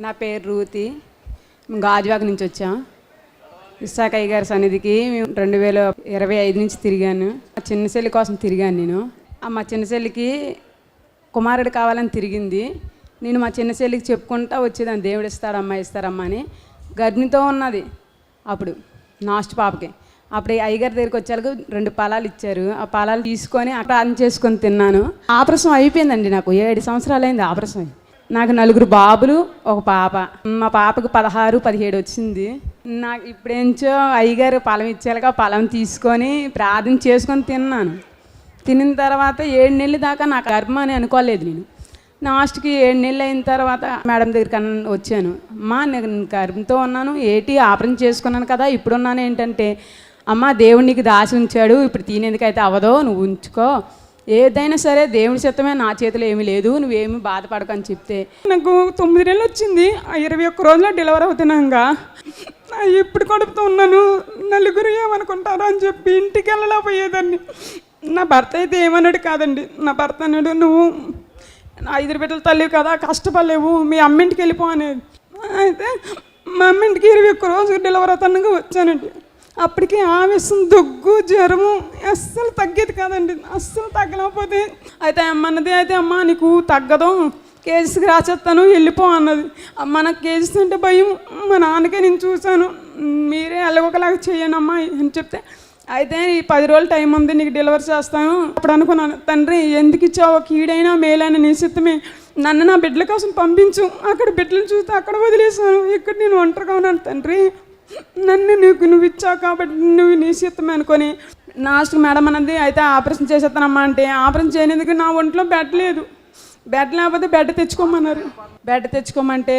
నా పేరు రూతి. మేము గాజువాక నుంచి వచ్చాం. ఇస్సాకయ్య గారి సన్నిధికి మేము 2025 నుంచి తిరిగాను. మా చిన్న చెల్లి కోసం తిరిగాను నేను. మా చిన్న చెల్లికి కుమారుడు కావాలని తిరిగింది. నేను మా చిన్న చెల్లికి చెప్పుకుంటా వచ్చేదాన్ని, దేవుడు ఇస్తారమ్మా ఇస్తారమ్మా అని. గర్భిణితో ఉన్నది అప్పుడు, లాస్ట్ పాపకి. అప్పుడు అయ్యగారి దగ్గరికి వచ్చాక 2 ఫలాలు ఇచ్చారు. ఆ ఫలాలు తీసుకొని ప్రార్థన చేసుకొని తిన్నాను. ఆపరేషన్ అయిపోయిందండి. నాకు 7 సంవత్సరాలు అయింది ఆపరేషన్. నాకు 4 బాబులు, 1 పాప. మా పాపకు 16, 17 వచ్చింది. నాకు ఇప్పుడేంచో అయ్యగారు ఫలం ఇచ్చాక ఫలం తీసుకొని ప్రార్థన చేసుకొని తిన్నాను. తినిన తర్వాత 7 నెలల దాకా నాకు గర్భం అని అనుకోలేదు నేను. లాస్ట్కి 7 నెలలు అయిన తర్వాత మేడం దగ్గరికి వచ్చాను. అమ్మా నేను గర్భంతో ఉన్నాను, ఆపరేషన్ చేసుకున్నాను కదా, ఇప్పుడున్నాను ఏంటంటే, అమ్మ దేవుడు నీకు దాసి ఉంచాడు, ఇప్పుడు తినేందుకైతే అవ్వదో, నువ్వు ఉంచుకో, ఏదైనా సరే దేవుడి చిత్తమే, నా చేతిలో ఏమీ లేదు, నువ్వేమీ బాధపడకు అని చెప్తే, నాకు 9 నెలలు వచ్చింది. 21 రోజుల్లో డెలివరీ అవుతున్నాగా ఇప్పుడు కడుపుతూ ఉన్నాను. నలుగురు ఏమనుకుంటారో అని చెప్పి ఇంటికి వెళ్ళలేకపోయేదాన్ని. నా భర్త అయితే ఏమన్నాడు కాదండి. నా భర్త అన్నాడు, నువ్వు 5 బిడ్డల తల్లి కదా, కష్టపడలేవు, మీ అమ్మింటికి వెళ్ళిపో అనేది. అయితే మా అమ్మింటికి 21 రోజు డెలివరీ అవుతానుగా వచ్చానండి. అప్పటికి ఆవేశం, దగ్గు, జ్వరము అస్సలు తగ్గేది కాదండి. అస్సలు తగ్గలేకపోతే అయితే అమ్మన్నది, అయితే అమ్మ నీకు తగ్గదు, కేజీస్కి రాసేస్తాను వెళ్ళిపో అన్నది. అమ్మ నాకు కేజీస్ అంటే భయం, మా నాన్నకే నేను చూశాను, మీరే ఎలాగోకలాగా చేయండి అమ్మా అని చెప్తే, అయితే ఈ 10 రోజులు టైం ఉంది, నీకు డెలివరీ చేస్తాను. అప్పుడు అనుకున్నాను, తండ్రి ఎందుకు ఇచ్చావు, కీడైనా మేలైనా నీ సిద్ధమే, నన్ను నా బిడ్డల కోసం పంపించు. అక్కడ బిడ్డలు చూస్తే అక్కడ వదిలేసాను, ఇక్కడ నేను ఒంటరిగా ఉన్నాను తండ్రి, నన్ను నువ్వు ఇచ్చావు కాబట్టి నువ్వు నీ సిద్ధమే అనుకొని. లాస్ట్ మేడం అన్నది, అయితే ఆపరేషన్ చేసేస్తానమ్మా అంటే, ఆపరేషన్ చేయనందుకు నా ఒంట్లో బెడ్ లేదు, బెడ్ లేకపోతే బెడ్ తెచ్చుకోమన్నారు. బెడ్ తెచ్చుకోమంటే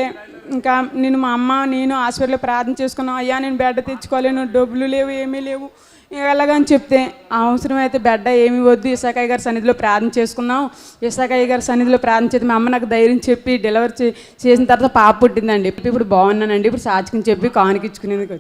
ఇంకా నేను మా అమ్మ నేను హాస్పిటల్లో ప్రార్థన చేసుకున్నాం. అయ్యా నేను బెడ్ తెచ్చుకోలేను, డబ్బులు లేవు, ఏమీ లేవు, ఎలాగని చెప్తే, అవసరం అయితే బెడ్ ఏమి వద్దు, ఇస్సాకయ్య గారి సన్నిధిలో ప్రార్థన చేసుకున్నాం. ఇస్సాకయ్య గారి సన్నిధిలో ప్రార్థన చేసి మా అమ్మ నాకు ధైర్యం చెప్పి డెలివరీ చేసిన తర్వాత పాప పుట్టిందండి. ఇప్పుడు బాగున్నానండి. ఇప్పుడు సాక్షిని చెప్పి కానుకిచ్చుకునేందుకు